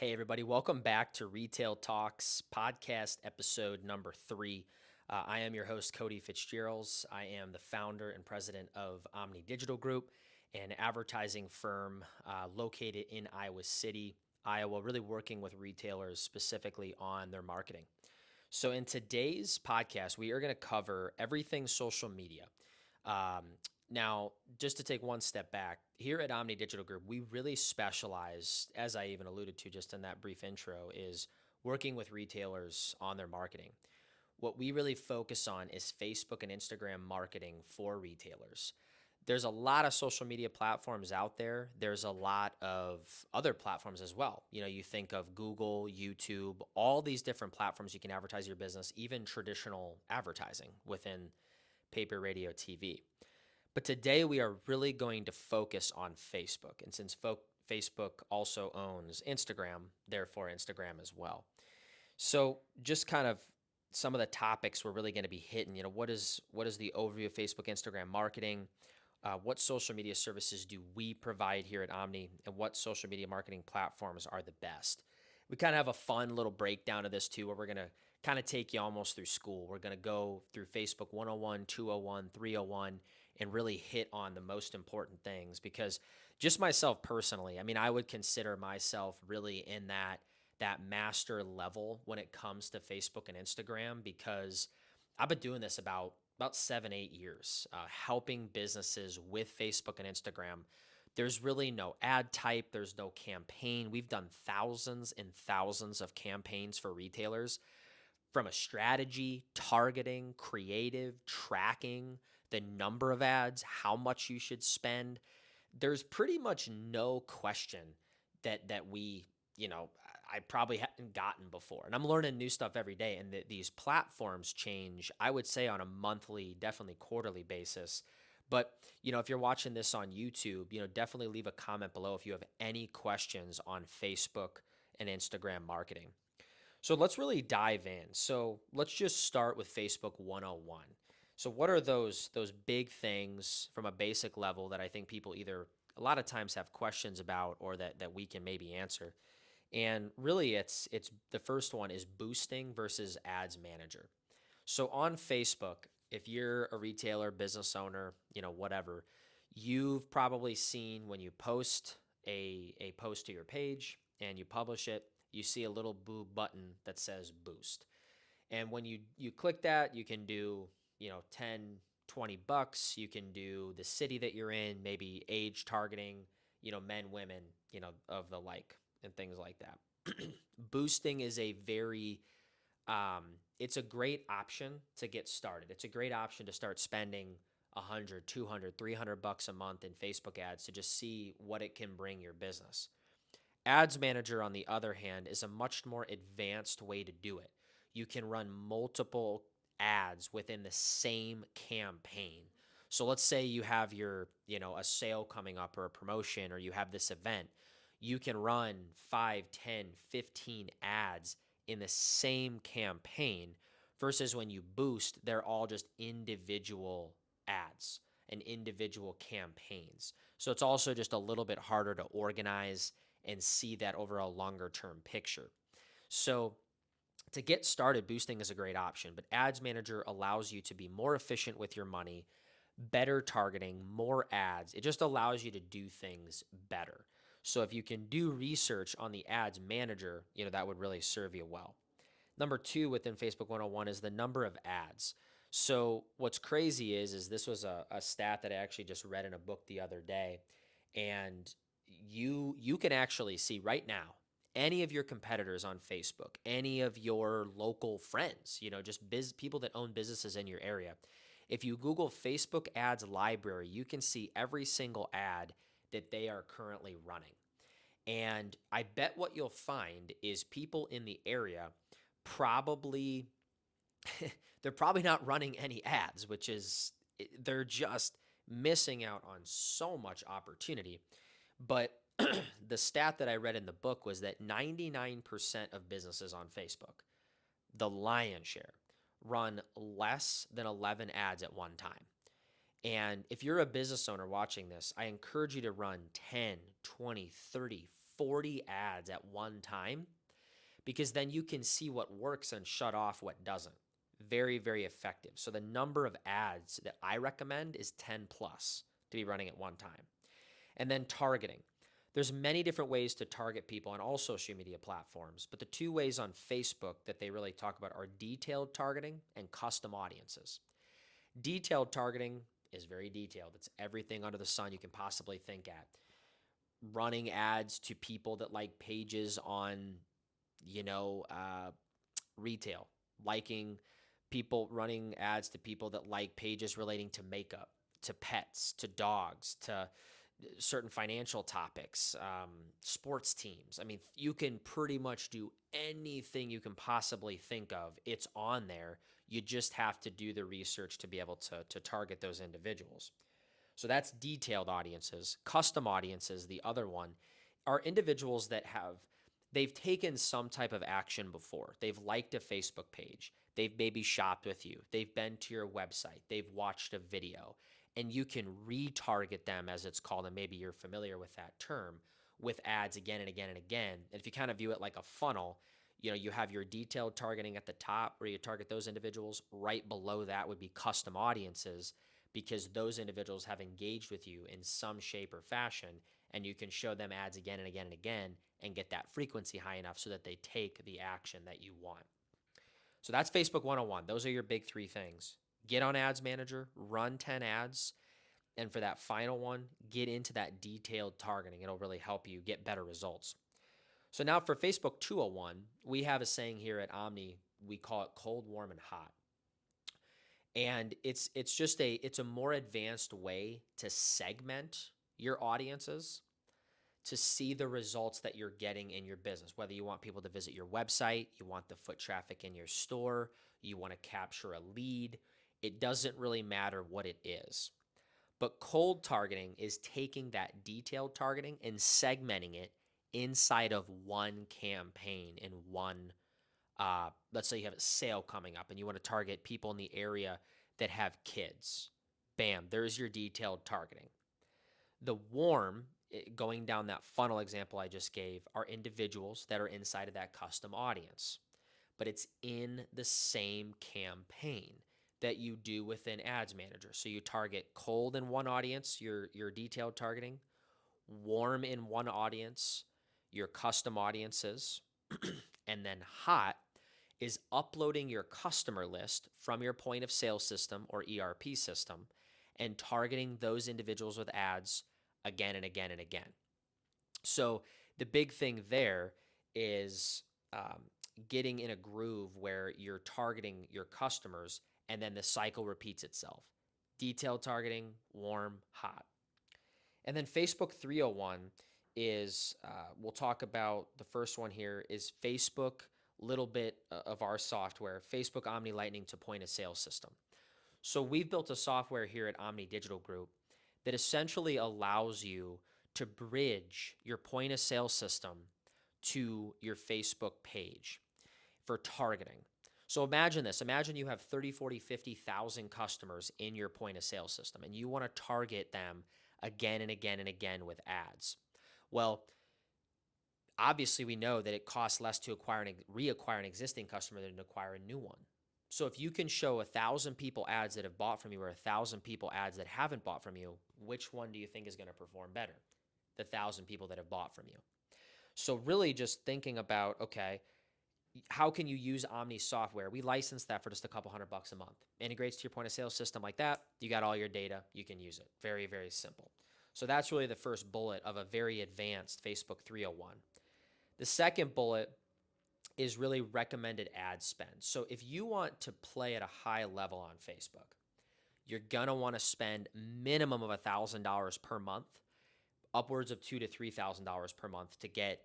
Hey, everybody, welcome back to Retail Talks podcast episode number 3. I am your host, Cody Fitzgeralds. I am the founder and president of Omni Digital Group, an advertising firm located in Iowa City, Iowa, really working with retailers specifically on their marketing. So, in today's podcast, we are going to cover everything social media. Um, Now, just to take one step back, here at Omni Digital Group, we really specialize, as I even alluded to just in that brief intro, is working with retailers on their marketing. What we really focus on is Facebook and Instagram marketing for retailers. There's a lot of social media platforms out there. There's a lot of other platforms as well. You think of Google, YouTube, all these different platforms you can advertise your business, even traditional advertising within paper, radio, TV. But today we are really going to focus on Facebook. And since Facebook also owns Instagram, therefore Instagram as well. So just kind of some of the topics we're really going to be hitting. What is the overview of Facebook, Instagram marketing? What social media services do we provide here at Omni, and what social media marketing platforms are the best? We kind of have a fun little breakdown of this too, where we're going to kind of take you almost through school. We're going to go through Facebook 101, 201, 301, and really hit on the most important things. Because just myself personally, I mean, I would consider myself really in that master level when it comes to Facebook and Instagram, because I've been doing this about 7, 8 years, helping businesses with Facebook and Instagram. There's really no ad type, there's no campaign. We've done thousands and thousands of campaigns for retailers, from a strategy, targeting, creative, tracking, the number of ads, how much you should spend. There's pretty much no question that I probably hadn't gotten before. And I'm learning new stuff every day. And these platforms change, I would say, on a monthly, definitely quarterly basis. But, if you're watching this on YouTube, definitely leave a comment below if you have any questions on Facebook and Instagram marketing. So let's really dive in. So let's just start with Facebook 101. So what are those big things from a basic level that I think people either a lot of times have questions about, or that we can maybe answer? And really it's the first one is boosting versus ads manager. So on Facebook, if you're a retailer, business owner, whatever, you've probably seen when you post a post to your page and you publish it, you see a little blue button that says boost. And when you click that, you can do, 10, $20. You can do the city that you're in, maybe age targeting, men, women, of the like, and things like that. Boosting is a very it's a great option to get started. It's a great option to start spending 100, 200, $300 a month in Facebook ads to just see what it can bring your business. Ads Manager, on the other hand, is a much more advanced way to do it. You can run multiple ads within the same campaign. So let's say you have a sale coming up, or a promotion, or you have this event. You can run 5, 10, 15 ads in the same campaign, versus when you boost, they're all just individual ads and individual campaigns. So it's also just a little bit harder to organize and see that overall longer term picture. So to get started, boosting is a great option, but Ads Manager allows you to be more efficient with your money, better targeting, more ads. It just allows you to do things better. So if you can do research on the Ads Manager, that would really serve you well. Number 2 within Facebook 101 is the number of ads. So what's crazy is this was a stat that I actually just read in a book the other day, and you can actually see right now any of your competitors on Facebook, any of your local friends, just people that own businesses in your area. If you Google Facebook ads library, you can see every single ad that they are currently running. And I bet what you'll find is people in the area probably they're probably not running any ads, which is they're just missing out on so much opportunity. But the stat that I read in the book was that 99% of businesses on Facebook, the lion's share, run less than 11 ads at one time. And if you're a business owner watching this, I encourage you to run 10, 20, 30, 40 ads at one time, because then you can see what works and shut off what doesn't. Very, very effective. So the number of ads that I recommend is 10 plus to be running at one time. And then targeting. There's many different ways to target people on all social media platforms, but the two ways on Facebook that they really talk about are detailed targeting and custom audiences. Detailed targeting is very detailed. It's everything under the sun you can possibly think at. Running ads to people that like pages on, retail, liking people, running ads to people that like pages relating to makeup, to pets, to dogs, to certain financial topics, sports teams. I mean, you can pretty much do anything you can possibly think of. It's on there. You just have to do the research to be able to target those individuals. So that's detailed audiences. Custom audiences, the other one, are individuals that they've taken some type of action before. They've liked a Facebook page. They've maybe shopped with you. They've been to your website. They've watched a video. And you can retarget them, as it's called, and maybe you're familiar with that term, with ads again and again and again. And if you kind of view it like a funnel, you have your detailed targeting at the top where you target those individuals. Right below that would be custom audiences, because those individuals have engaged with you in some shape or fashion, and you can show them ads again and again and again and get that frequency high enough so that they take the action that you want. So that's Facebook 101. Those are your big three things. Get on Ads Manager, run 10 ads, and for that final one, get into that detailed targeting. It'll really help you get better results. So now for Facebook 201, we have a saying here at Omni. We call it cold, warm, and hot. And it's a more advanced way to segment your audiences to see the results that you're getting in your business. Whether you want people to visit your website, you want the foot traffic in your store, you want to capture a lead, it doesn't really matter what it is. But cold targeting is taking that detailed targeting and segmenting it inside of one campaign in one. Let's say you have a sale coming up and you want to target people in the area that have kids. Bam, there's your detailed targeting. The warm, going down that funnel example I just gave, are individuals that are inside of that custom audience, but it's in the same campaign that you do within Ads Manager. So you target cold in one audience, your detailed targeting, warm in one audience, your custom audiences, and then hot is uploading your customer list from your point of sale system or ERP system and targeting those individuals with ads again and again and again. So the big thing there is getting in a groove where you're targeting your customers and then the cycle repeats itself. Detailed targeting, warm, hot. And then Facebook 301 is, we'll talk about the first one here is Facebook, little bit of our software, Facebook Omni Lightning to point of sale system. So we've built a software here at Omni Digital Group that essentially allows you to bridge your point of sale system to your Facebook page for targeting. So imagine this. Imagine you have 30, 40, 50,000 customers in your point of sale system, and you want to target them again and again and again with ads. Well, obviously we know that it costs less to reacquire an existing customer than to acquire a new one. So if you can show 1,000 people ads that have bought from you or 1,000 people ads that haven't bought from you, which one do you think is going to perform better? The 1,000 people that have bought from you. So really just thinking about, okay, how can you use Omni software? We license that for just a couple $100 a month. Integrates to your point of sale system like that. You got all your data. You can use it. Very, very simple. So that's really the first bullet of a very advanced Facebook 301. The second bullet is really recommended ad spend. So if you want to play at a high level on Facebook, you're going to want to spend minimum of $1,000 per month, upwards of $2,000 to $3,000 per month to get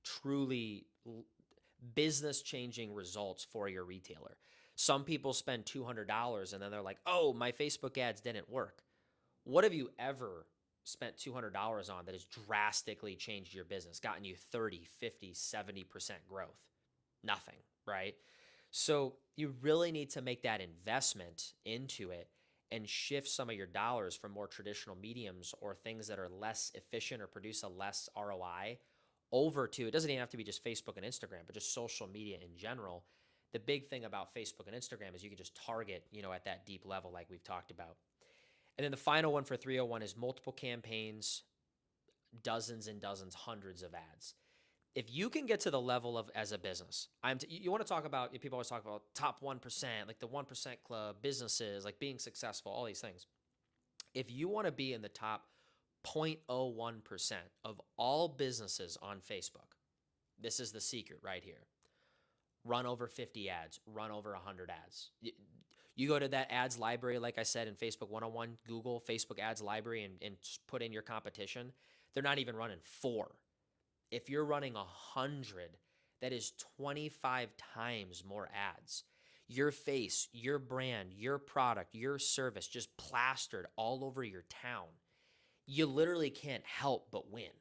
truly business-changing results for your retailer. Some people spend $200 and then they're like, oh, my Facebook ads didn't work. What have you ever spent $200 on that has drastically changed your business, gotten you 30, 50, 70% growth? Nothing, right? So you really need to make that investment into it and shift some of your dollars from more traditional mediums or things that are less efficient or produce a less ROI over to, it doesn't even have to be just Facebook and Instagram, but just social media in general. The big thing about Facebook and Instagram is you can just target, at that deep level like we've talked about. And then the final one for 301 is multiple campaigns, dozens and dozens, hundreds of ads. If you can get to the level of, as a business, you want to talk about, people always talk about top 1%, like the 1% club, businesses, like being successful, all these things. If you want to be in the top 0.01% of all businesses on Facebook, this is the secret right here. Run over 50 ads, run over 100 ads. You go to that ads library, like I said, in Facebook 101, Google Facebook ads library, and put in your competition. They're not even running 4. If you're running 100, that is 25 times more ads. Your face, your brand, your product, your service just plastered all over your town. You literally can't help but win.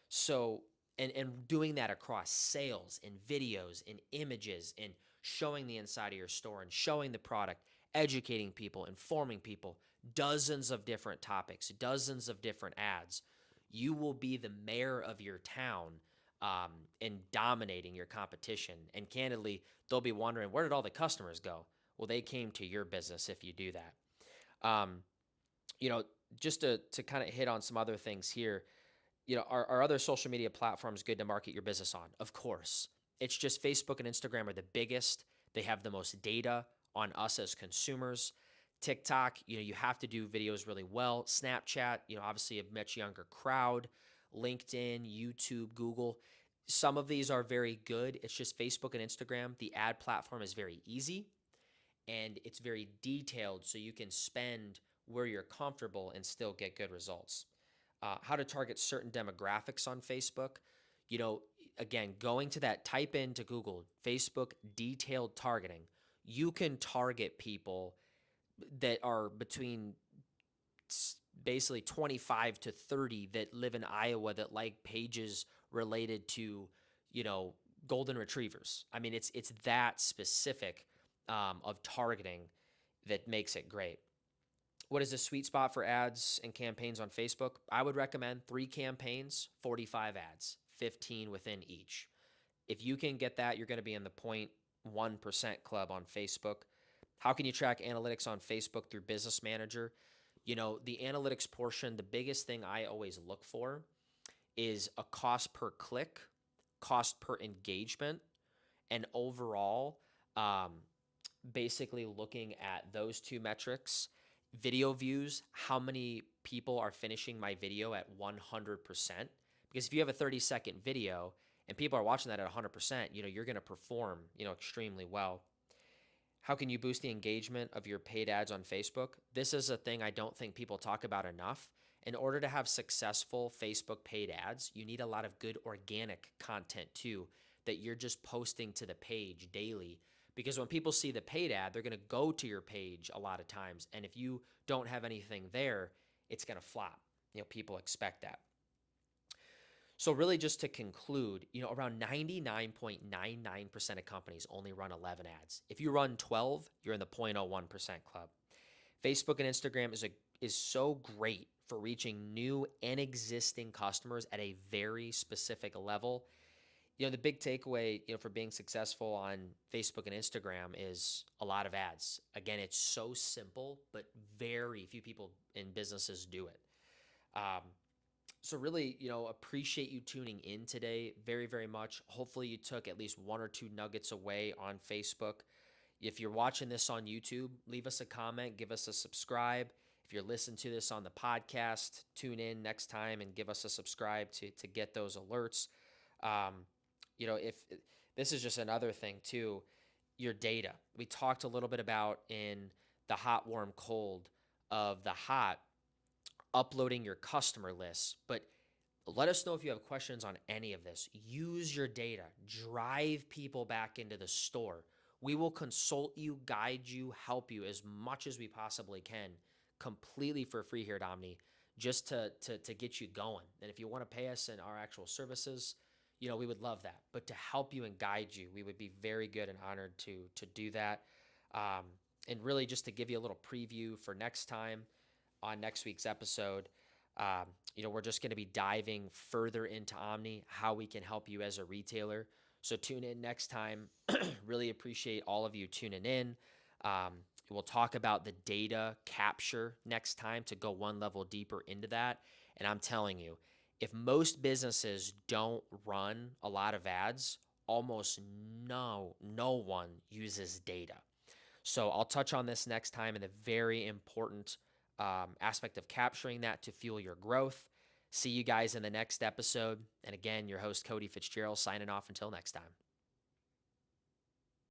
So, and doing that across sales and videos and images and showing the inside of your store and showing the product, educating people, informing people, dozens of different topics, dozens of different ads. You will be the mayor of your town, and dominating your competition. And candidly, they'll be wondering, where did all the customers go? Well, they came to your business if you do that. Just to kind of hit on some other things here, are other social media platforms good to market your business on? Of course. It's just Facebook and Instagram are the biggest. They have the most data on us as consumers. TikTok, you have to do videos really well. Snapchat, obviously a much younger crowd. LinkedIn, YouTube, Google. Some of these are very good. It's just Facebook and Instagram. The ad platform is very easy and it's very detailed, so you can spend where you're comfortable and still get good results. How to target certain demographics on Facebook. Again, going to that, type into Google, Facebook detailed targeting. You can target people that are between basically 25 to 30 that live in Iowa that like pages related to, golden retrievers. I mean, it's that specific of targeting that makes it great. What is the sweet spot for ads and campaigns on Facebook? I would recommend 3 campaigns, 45 ads, 15 within each. If you can get that, you're going to be in the 0.1% club on Facebook. How can you track analytics on Facebook through Business Manager? The analytics portion, the biggest thing I always look for is a cost per click, cost per engagement, and overall, basically looking at those 2 metrics. Video views, how many people are finishing my video at 100%? Because if you have a 30-second video and people are watching that at 100%, you're going to perform, extremely well. How can you boost the engagement of your paid ads on Facebook? This is a thing I don't think people talk about enough. In order to have successful Facebook paid ads, you need a lot of good organic content too, that you're just posting to the page daily. Because when people see the paid ad, they're going to go to your page a lot of times. And if you don't have anything there, it's going to flop. People expect that. So really, just to conclude, around 99.99% of companies only run 11 ads. If you run 12, you're in the 0.01% club. Facebook and Instagram is so great for reaching new and existing customers at a very specific level. The big takeaway, for being successful on Facebook and Instagram is a lot of ads. Again, it's so simple, but very few people in businesses do it. So really, appreciate you tuning in today very, very much. Hopefully you took at least 1 or 2 nuggets away on Facebook. If you're watching this on YouTube, leave us a comment, give us a subscribe. If you're listening to this on the podcast, tune in next time and give us a subscribe to get those alerts. If this is just another thing too, your data. We talked a little bit about in the hot, warm, cold of the hot, uploading your customer lists, but let us know if you have questions on any of this. Use your data, drive people back into the store. We will consult you, guide you, help you as much as we possibly can, completely for free here at Omni, just to get you going. And if you want to pay us in our actual services, we would love that. But to help you and guide you, we would be very good and honored to do that. And really just to give you a little preview for next time on next week's episode, We're just going to be diving further into Omni, how we can help you as a retailer. So tune in next time. Really appreciate all of you tuning in. Um, we'll talk about the data capture next time to go one level deeper into that. And I'm telling you, if most businesses don't run a lot of ads, almost no one uses data. So I'll touch on this next time in the very important aspect of capturing that to fuel your growth. See you guys in the next episode. And again, your host, Cody Fitzgerald, signing off until next time.